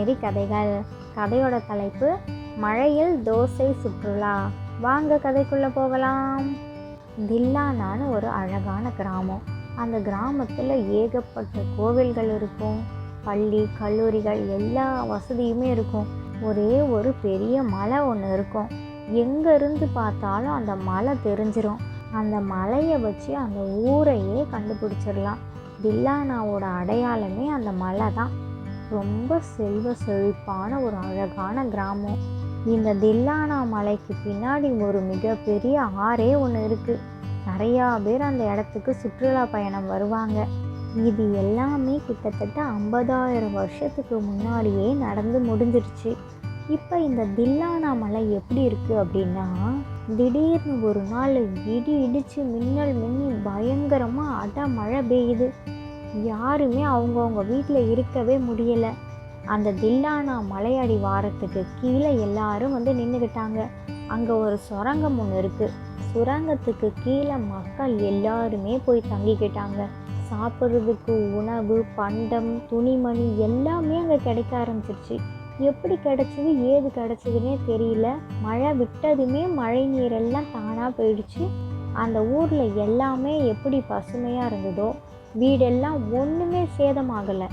தினசரி கதைகள். கதையோட தலைப்பு மழையில் தோசை சுற்றுலா. வாங்க கதைக்குள்ளே போகலாம். தில்லானான்னு ஒரு அழகான கிராமம். அந்த கிராமத்தில் ஏகப்பட்ட கோவில்கள் இருக்கும், பள்ளி கல்லூரிகள் எல்லா வசதியுமே இருக்கும். ஒரே ஒரு பெரிய மலை ஒன்று இருக்கும். எங்கேருந்து பார்த்தாலும் அந்த மலை தெரிஞ்சிடும். அந்த மலையை வச்சு அந்த ஊரையே கண்டுபிடிச்சிடலாம். தில்லானாவோட அடையாளமே அந்த மலை தான். ரொம்ப செல்வ செழிப்பான ஒரு அழகான கிராமம். இந்த தில்லானா மலைக்கு பின்னாடி ஒரு மிகப்பெரிய ஆறே ஒன்று இருக்குது. நிறையா பேர் அந்த இடத்துக்கு சுற்றுலா பயணம் வருவாங்க. இது எல்லாமே கிட்டத்தட்ட 50,000 வருஷத்துக்கு முன்னாடியே நடந்து முடிஞ்சிருச்சு. இப்போ இந்த தில்லானா மலை எப்படி இருக்குது அப்படின்னா, திடீர்னு ஒரு நாள் இடி இடித்து மின்னல் மின்னி பயங்கரமாக மழை பெய்யுது. யாருமே அவங்கவுங்க வீட்டில் இருக்கவே முடியலை. அந்த தில்லானா மலையடி வாரத்துக்கு கீழே எல்லாரும் வந்து நின்றுக்கிட்டாங்க. அங்கே ஒரு சுரங்கம் ஒன்று இருக்குது. சுரங்கத்துக்கு கீழே மக்கள் எல்லாருமே போய் தங்கிக்கிட்டாங்க. சாப்பிட்றதுக்கு உணவு, பண்டம், துணிமணி எல்லாமே அங்கே கிடைக்க ஆரம்பிச்சிருச்சு. எப்படி கிடைச்சிது, ஏது கிடைச்சிதுன்னே தெரியல. மழை விட்டதுமே மழை நீரெல்லாம் தானாக போயிடுச்சு. அந்த ஊரில் எல்லாமே எப்படி பசுமையாக இருந்ததோ, வீடெல்லாம் ஒன்றுமே சேதமாகலை.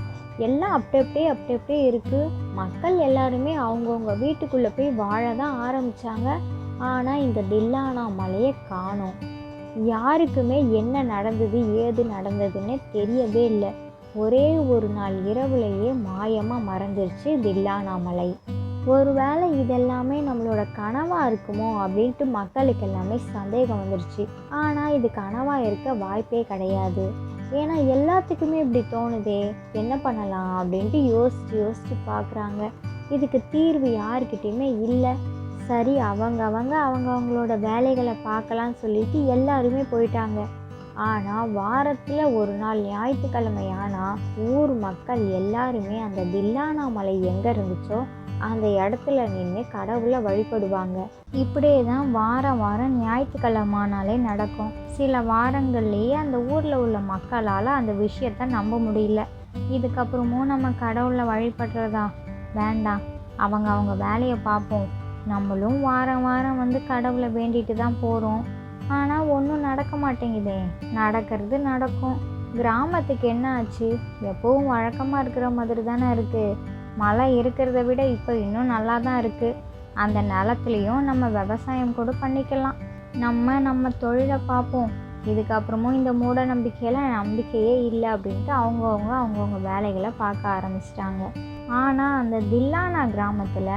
எல்லாம் அப்படியே இருக்குது. மக்கள் எல்லாருமே அவங்கவுங்க வீட்டுக்குள்ளே போய் வாழ தான் ஆரம்பித்தாங்க. ஆனால் இந்த தில்லானா மலையை காணோம். யாருக்குமே என்ன நடந்தது ஏது நடந்ததுன்னு தெரியவே இல்லை. ஒரே ஒரு நாள் இரவுலேயே மாயமாக மறைஞ்சிருச்சு தில்லானா மலை. ஒருவேளை இதெல்லாமே நம்மளோட கனவாக இருக்குமோ அப்படின்ட்டு மக்களுக்கு எல்லாமே சந்தேகம் வந்துருச்சு. ஆனால் இது கனவாக இருக்க வாய்ப்பே கிடையாது. ஏன்னா எல்லாத்துக்குமே இப்படி தோணுதே, என்ன பண்ணலாம் அப்படின்ட்டு யோசித்து பார்க்குறாங்க. இதுக்கு தீர்வு யாருக்கிட்டையுமே இல்லை. சரி, அவங்களோட வேலைகளை பார்க்கலான்னு சொல்லிட்டு எல்லாருமே போயிட்டாங்க. ஆனால் வாரத்தில் ஒரு நாள் ஞாயிற்றுக்கிழமை ஆனால் ஊர் மக்கள் எல்லாருமே அந்த தில்லானா மலை எங்கே இருந்துச்சோ அந்த இடத்துல நின்று கடவுளை வழிபடுவாங்க. இப்படியே தான் வாரம் ஞாயிற்றுக்கிழமானாலே நடக்கும். சில வாரங்கள்லேயே அந்த ஊரில் உள்ள மக்களால் அந்த விஷயத்தை நம்ப முடியல. இதுக்கப்புறமும் நம்ம கடவுளை வழிபடுறதா? வேண்டாம், அவங்க வேலையை பார்ப்போம். நம்மளும் வாரம் வந்து கடவுளை வேண்டிட்டு தான் போகிறோம். ஆனால் ஒன்றும் நடக்க மாட்டேங்குதே. நடக்கிறது நடக்கும். கிராமத்துக்கு என்ன ஆச்சு? எப்போவும் வழக்கமாக இருக்கிற மாதிரி தானே இருக்குது. மழை இருக்கிறத விட இப்போ இன்னும் நல்லா தான் இருக்குது. அந்த நிலத்துலையும் நம்ம விவசாயம் கூட பண்ணிக்கலாம். நம்ம தொழிலை பார்ப்போம். இதுக்கப்புறமும் இந்த மூட நம்பிக்கையே இல்லை அப்படின்ட்டு அவங்கவுங்க வேலைகளை பார்க்க ஆரம்பிச்சிட்டாங்க. ஆனால் அந்த தில்லானா கிராமத்தில்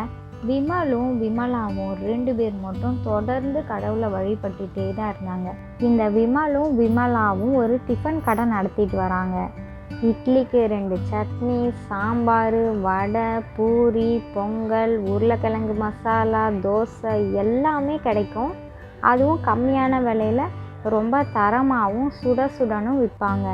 விமலும் விமலாவும் 2 பேர் மட்டும் தொடர்ந்து கடவுளை வழிபட்டுட்டே தான் இருந்தாங்க. இந்த விமலும் விமலாவும் ஒரு டிஃபன் கடை நடத்திட்டு வராங்க. இட்லிக்கு 2 சட்னி, சாம்பார், வடை, பூரி, பொங்கல், உருளைக்கிழங்கு மசாலா, தோசை எல்லாமே கிடைக்கும். அதுவும் கம்மியான விலையில் ரொம்ப தரமாகவும் சுடணும் விற்பாங்க.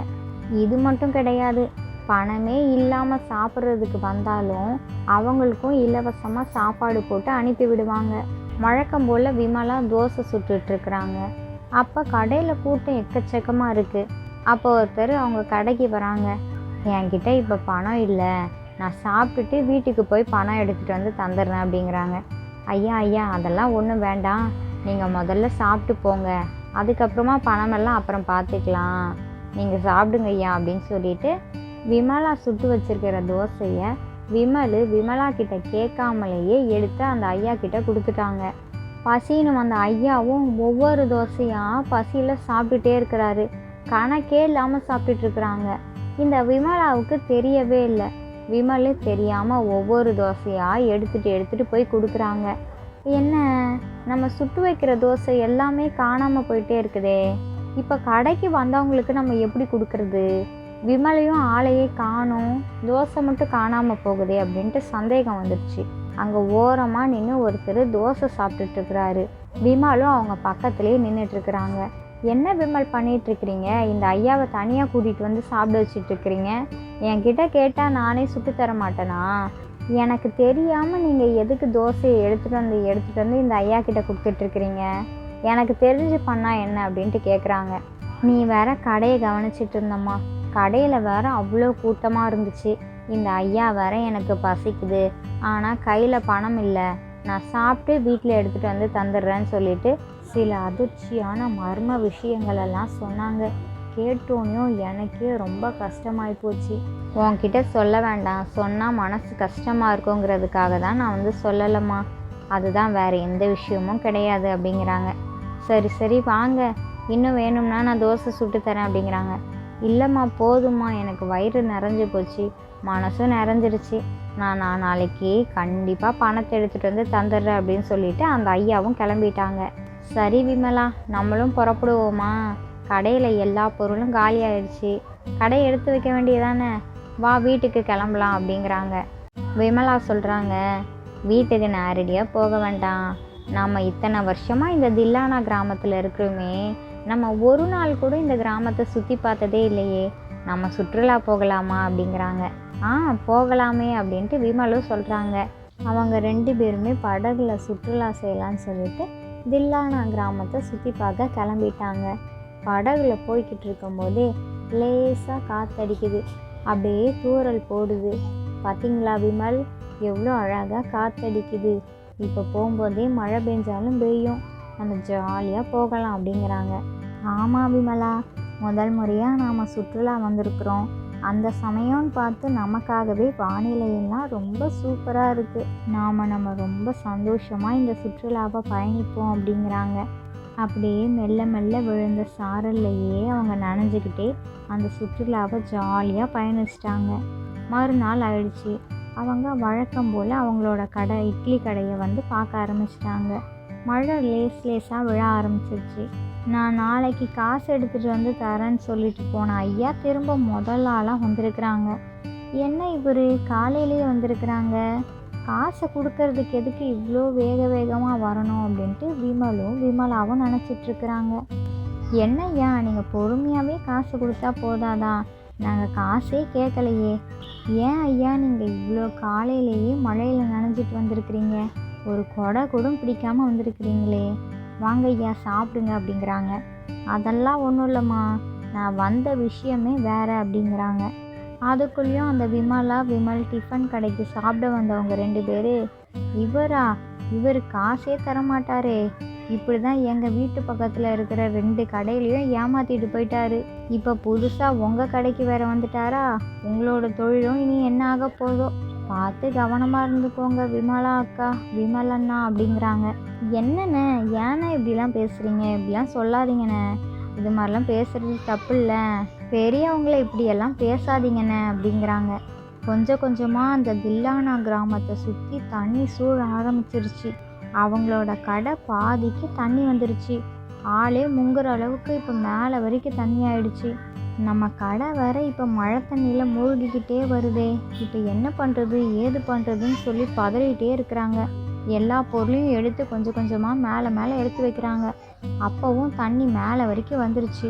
இது மட்டும் கிடையாது, பணமே இல்லாமல் சாப்பிட்றதுக்கு வந்தாலும் அவங்களுக்கும் இலவசமாக சாப்பாடு போட்டு அனுப்பி விடுவாங்க. வழக்கம் போல் விமலா தோசை சுட்டுட்ருக்குறாங்க. அப்போ கடையில் கூட்டம் எக்கச்சக்கமாக இருக்குது. அப்போ ஒருத்தர் அவங்க கடைக்கு வராங்க. என்கிட்ட இப்போ பணம் இல்லை, நான் சாப்பிட்டுட்டு வீட்டுக்கு போய் பணம் எடுத்துகிட்டு வந்து தந்துடுறேன் அப்படிங்கிறாங்க. ஐயா அதெல்லாம் ஒன்றும் வேண்டாம், நீங்கள் முதல்ல சாப்பிட்டு போங்க, அதுக்கப்புறமா பணமெல்லாம் அப்புறம் பார்த்துக்கலாம், நீங்கள் சாப்பிடுங்க ஐயா அப்படின்னு சொல்லிட்டு விமலா சுட்டு வச்சிருக்கிற தோசையை விமலா கிட்ட கேட்காமலேயே எடுத்து அந்த ஐயா கிட்ட கொடுத்துட்டாங்க. பசின்னு வந்த ஐயாவும் ஒவ்வொரு தோசையாக பசியில் சாப்பிட்டுட்டே இருக்கிறாரு. கணக்கே இல்லாமல் சாப்பிட்டுட்ருக்குறாங்க. இந்த விமலாவுக்கு தெரியவே இல்லை. விமலு தெரியாமல் ஒவ்வொரு தோசையாக எடுத்துகிட்டு போய் கொடுக்குறாங்க. என்ன, நம்ம சுட்டு வைக்கிற தோசை எல்லாமே காணாமல் போயிட்டே இருக்குதே, இப்போ கடைக்கு வந்தவங்களுக்கு நம்ம எப்படி கொடுக்குறது? விமலையும் ஆளையே காணோம், தோசை மட்டும் காணாமல் போகுதே அப்படின்ட்டு சந்தேகம் வந்துடுச்சு. அங்கே ஓரமாக நின்று ஒருத்தர் தோசை சாப்பிட்டுட்ருக்குறாரு. விமலும் அவங்க பக்கத்துலேயே நின்றுட்டுருக்குறாங்க. என்ன விமல் பண்ணிகிட்ருக்கிறீங்க? இந்த ஐயாவை தனியாக கூட்டிகிட்டு வந்து சாப்பிட வச்சுட்ருக்கிறீங்க. என்கிட்ட கேட்டால் நானே சுட்டு தர மாட்டேனா? எனக்கு தெரியாமல் நீங்கள் எதுக்கு தோசையை எடுத்துகிட்டு வந்து இந்த ஐயா கிட்ட கொடுத்துட்ருக்கிறீங்க? எனக்கு தெரிஞ்சு பண்ணால் என்ன அப்படின்ட்டு கேட்குறாங்க. நீ வேற கடையை கவனிச்சிட்டு இருந்தம்மா, கடையில் வேறு அவ்வளோ கூட்டமாக இருந்துச்சு. இந்த ஐயா வேற எனக்கு பசிக்குது, ஆனால் கையில் பணம் இல்லை, நான் சாப்பிட்டு வீட்டில் எடுத்துகிட்டு வந்து தந்துடுறேன்னு சொல்லிட்டு சில அதிர்ச்சியான மர்ம விஷயங்களெல்லாம் சொன்னாங்க. கேட்டோன்னையும் எனக்கே ரொம்ப கஷ்டமாகி போச்சு. உன்கிட்ட சொல்ல வேண்டாம், சொன்னால் மனசு கஷ்டமாக இருக்குங்கிறதுக்காக தான் நான் சொல்லலைம்மா. அதுதான், வேறு எந்த விஷயமும் கிடையாது அப்படிங்கிறாங்க. சரி சரி வாங்க, இன்னும் வேணும்னா நான் தோசை சுட்டு தரேன் அப்படிங்கிறாங்க. இல்லைம்மா போதும்மா, எனக்கு வயிறு நிறைஞ்சு போச்சு, மனசும் நிறைஞ்சிருச்சு, நான் நாளைக்கு கண்டிப்பாக பணத்தை எடுத்துகிட்டு வந்து தந்துடுறேன் அப்படின்னு சொல்லிட்டு அந்த ஐயாவும் கிளம்பிட்டாங்க. சரி விமலா, நம்மளும் புறப்படுவோமா? கடையில் எல்லா பொருளும் காலி ஆயிடுச்சு, கடையை எடுத்து வைக்க வேண்டியதானே, வா வீட்டுக்கு கிளம்பலாம் அப்படிங்கிறாங்க. விமலா சொல்கிறாங்க, வீட்டுக்கு நேரடியாக போக வேண்டாம், நம்ம இத்தனை வருஷமாக இந்த தில்லானா கிராமத்தில் இருக்கிறோமே, நம்ம ஒரு நாள் கூட இந்த கிராமத்தை சுற்றி பார்த்ததே இல்லையே, நம்ம சுற்றுலா போகலாமா அப்படிங்கிறாங்க. போகலாமே அப்படின்ட்டு விமலும் சொல்கிறாங்க. அவங்க 2 பேருமே படகுல சுற்றுலா செய்யலான்னு சொல்லிட்டு தில்லானா கிராமத்தை சுற்றி பார்க்க கிளம்பிட்டாங்க. படகுல போய்கிட்டு இருக்கும்போதே லேசாக காற்றடிக்குது, அப்படியே தூறல் போடுது. பார்த்தீங்களா விமல், எவ்வளோ அழகாக காற்றடிக்குது, இப்போ போகும்போதே மழை பெஞ்சாலும் பெய்யும், நம்ம ஜாலியாக போகலாம் அப்படிங்கிறாங்க. ஆமாம் விமலா, முதல் முறையாக நாம் சுற்றுலா வந்திருக்கிறோம், அந்த சமயம்னு பார்த்து நமக்காகவே வானிலையெல்லாம் ரொம்ப சூப்பராக இருக்குது, நம்ம ரொம்ப சந்தோஷமாக இந்த சுற்றுலாவை பயணிப்போம் அப்படிங்கிறாங்க. அப்படியே மெல்ல மெல்ல விழுந்த சாரல்லையே அவங்க நனைஞ்சிக்கிட்டே அந்த சுற்றுலாவை ஜாலியாக பயணிச்சிட்டாங்க. மறுநாள் ஆயிடுச்சு. அவங்க வழக்கம் போல் அவங்களோட இட்லி கடையை பார்க்க ஆரம்பிச்சிட்டாங்க. மழை லேசாக விழ ஆரம்பிச்சிருச்சு. நான் நாளைக்கு காசு எடுத்துகிட்டு வந்து தரேன்னு சொல்லிட்டு போன ஐயா திரும்ப முதல் ஆளாக வந்திருக்கிறாங்க. என்ன இவர் காலையிலேயே வந்திருக்கிறாங்க, காசை கொடுக்கறதுக்கு எதுக்கு இவ்வளோ வேகமாக வரணும் அப்படின்ட்டு விமலாவும் நினச்சிட்ருக்குறாங்க. என்ன ஐயா, நீங்கள் பொறுமையாகவே காசு கொடுத்தா போதாதா, நாங்கள் காசே கேட்கலையே, ஏன் ஐயா நீங்கள் இவ்வளோ காலையிலேயே மழையில் நனைஞ்சிட்டு வந்திருக்கிறீங்க, ஒரு கொடை கூட பிடிக்காமல் வந்திருக்கிறீங்களே, வாங்க ஐயா சாப்பிடுங்க அப்படிங்கிறாங்க. அதெல்லாம் ஒன்றும் இல்லைம்மா, நான் வந்த விஷயமே வேறு அப்படிங்கிறாங்க. அதுக்குள்ளேயும் அந்த விமல் டிஃபன் கடைக்கு சாப்பிட வந்தவங்க 2 பேர், இவர் காசே தரமாட்டாரே, இப்படி தான் எங்கள் வீட்டு பக்கத்தில் இருக்கிற 2 கடையிலையும் ஏமாற்றிட்டு போயிட்டாரு, இப்போ புதுசாக உங்கள் கடைக்கு வேறு வந்துட்டாரா, உங்களோட தொழிலும் இனி என்ன ஆக போதோ, பார்த்து கவனமாக இருந்துக்கோங்க விமலா அக்கா, விமல் அண்ணா அப்படிங்கிறாங்க. என்னண்ணே, ஏன்னா இப்படிலாம் பேசுகிறீங்க, இப்படிலாம் சொல்லாதீங்கண்ணே, இது மாதிரிலாம் பேசுகிறது தப்பு இல்லை, பெரியவங்கள இப்படியெல்லாம் பேசாதீங்கண்ணே அப்படிங்கிறாங்க. கொஞ்சம் கொஞ்சமாக அந்த தில்லானா கிராமத்தை சுற்றி தண்ணி சூழ ஆரம்பிச்சிருச்சு. அவங்களோட கடை பாதிக்கு தண்ணி வந்துருச்சு, ஆளே முங்குற அளவுக்கு இப்போ மேலே வரைக்கும் தண்ணி ஆயிடுச்சு. நம்ம கடை வேற இப்போ மழை தண்ணியில் மூழ்கிக்கிட்டே வருதே, இப்போ என்ன பண்ணுறது ஏது பண்ணுறதுன்னு சொல்லி பதறிக்கிட்டே இருக்கிறாங்க. எல்லா பொருளையும் எடுத்து கொஞ்சம் கொஞ்சமாக மேலே எடுத்து வைக்கிறாங்க. அப்போவும் தண்ணி மேலே வரைக்கும் வந்துருச்சு.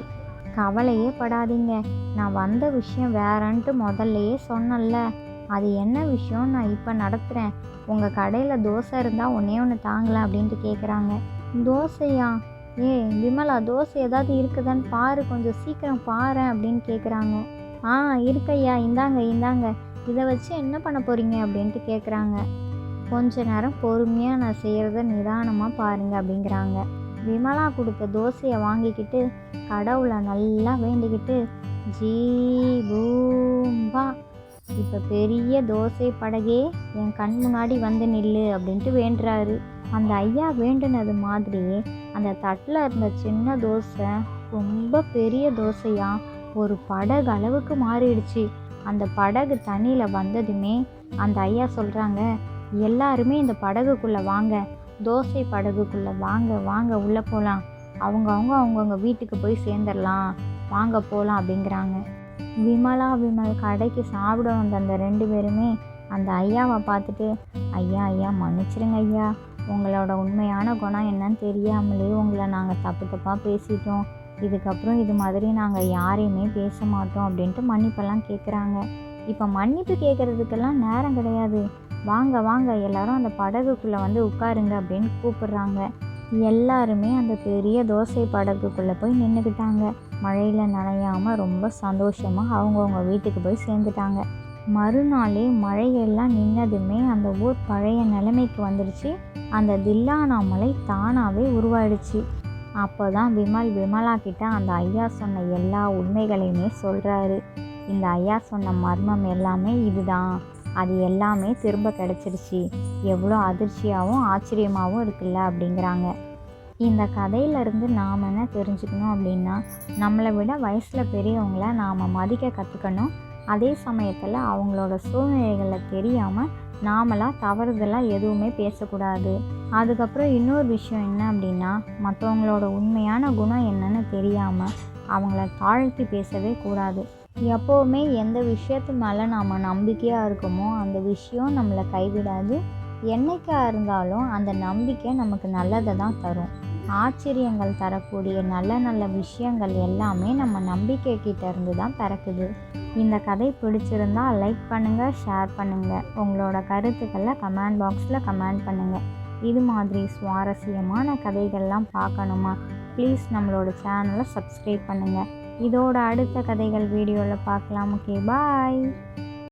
கவலையே படாதீங்க, நான் வந்த விஷயம் வேறன்ட்டு முதல்லையே சொன்னல, அது என்ன விஷயம் நான் இப்போ நடத்துகிறேன், உங்கள் கடையில் தோசை இருந்தால் ஒன்று தாங்கலாம் அப்படின்ட்டு கேட்குறாங்க. தோசையா? விமலா, தோசை ஏதாவது இருக்குதான்னு பாரு, கொஞ்சம் சீக்கிரம் பாரு அப்படின்னு கேட்குறாங்க. இருக்கையா, இந்தாங்க, இதை வச்சு என்ன பண்ண போகிறீங்க அப்படின்ட்டு கேட்குறாங்க. கொஞ்ச நேரம் பொறுமையாக நான் செய்கிறத நிதானமாக பாருங்க அப்படிங்கிறாங்க. விமலா கொடுத்த தோசையை வாங்கிக்கிட்டு கடவுளை நல்லா வேண்டிக்கிட்டு, ஜீ பூம்பா, இப்போ பெரிய தோசை படகே என் கண் முன்னாடி வந்து நில்லு அப்படின்ட்டு வேண்டுறாரு. அந்த ஐயா வேண்டுனது மாதிரியே அந்த தட்டில் இருந்த சின்ன தோசை ரொம்ப பெரிய தோசையாக ஒரு படகு அளவுக்கு மாறிடுச்சு. அந்த படகு தண்ணியில் வந்ததுமே அந்த ஐயா சொல்கிறாங்க, எல்லாருமே இந்த படகுக்குள்ளே வாங்க, தோசை படகுக்குள்ளே வாங்க உள்ளே போகலாம், அவங்கவுங்க வீட்டுக்கு போய் சேர்ந்துடலாம், வாங்க போகலாம் அப்படிங்கிறாங்க. விமல் கடைக்கு சாப்பிட வந்த அந்த 2 பேருமே அந்த ஐயாவை பார்த்துட்டு, ஐயா மன்னிச்சிருங்க ஐயா, உங்களோட உண்மையான குணம் என்னன்னு தெரியாமலே உங்களை நாங்கள் தப்பாக பேசிட்டோம், இதுக்கப்புறம் இது மாதிரி நாங்கள் யாரையுமே பேச மாட்டோம் அப்படின்ட்டு மன்னிப்பெல்லாம் கேட்குறாங்க. இப்போ மன்னிப்பு கேட்குறதுக்கெல்லாம் நேரம் கிடையாது, வாங்க எல்லாரும் அந்த படகுக்குள்ளே உட்காருங்க அப்படின்னு கூப்பிடுறாங்க. எல்லாருமே அந்த பெரிய தோசை படகுக்குள்ளே போய் நின்றுக்கிட்டாங்க. மழையில் நனையாமல் ரொம்ப சந்தோஷமாக அவங்கவுங்க வீட்டுக்கு போய் சேர்ந்துட்டாங்க. மறுநாளே மழையெல்லாம் நின்னதுமே அந்த ஊர் பழைய நிலைமைக்கு வந்துடுச்சு. அந்த தில்லானா மலை தானாகவே உருவாயிடுச்சு. அப்போ தான் விமலா கிட்ட அந்த ஐயா சொன்ன எல்லா உண்மைகளையுமே சொல்கிறாரு. இந்த ஐயா சொன்ன மர்மம் எல்லாமே இதுதான், அது எல்லாமே திரும்ப கிடச்சிருச்சு, எவ்வளோ அதிர்ச்சியாகவும் ஆச்சரியமாகவும் இருக்குல்ல அப்படிங்கிறாங்க. இந்த கதையிலேருந்து நாம் என்ன தெரிஞ்சுக்கணும் அப்படின்னா, நம்மளை விட வயசில் பெரியவங்கள நாம் மதிக்க கற்றுக்கணும். அதே சமயத்தில் அவங்களோட சூழ்நிலைகளை தெரியாமல் நாமளாக தவறுதலாக எதுவுமே பேசக்கூடாது. அதுக்கப்புறம் இன்னொரு விஷயம் என்ன அப்படின்னா, மற்றவங்களோட உண்மையான குணம் என்னன்னு தெரியாமல் அவங்கள தாழ்த்தி பேசவே கூடாது. எப்போவுமே எந்த விஷயத்து மேலே நாம் நம்பிக்கையாக இருக்கோமோ அந்த விஷயம் நம்மளை கைவிடாது. என்னைக்காக இருந்தாலும் அந்த நம்பிக்கை நமக்கு நல்லதை தான் தரும். ஆச்சரியங்கள் தரக்கூடிய நல்ல நல்ல விஷயங்கள் எல்லாமே நம்ம நம்பிக்கை கிட்ட இருந்து தான் பிறக்குது. இந்த கதை பிடிச்சிருந்தா லைக் பண்ணுங்கள், ஷேர் பண்ணுங்கள். உங்களோட கருத்துக்களை கமெண்ட் பாக்ஸில் கமெண்ட் பண்ணுங்கள். இது மாதிரி சுவாரஸ்யமான கதைகள்லாம் பார்க்கணுமா? ப்ளீஸ் நம்மளோட சேனலை சப்ஸ்கிரைப் பண்ணுங்கள். இதோட அடுத்த கதைகள் வீடியோவில் பார்க்கலாம். ஓகே, பாய்.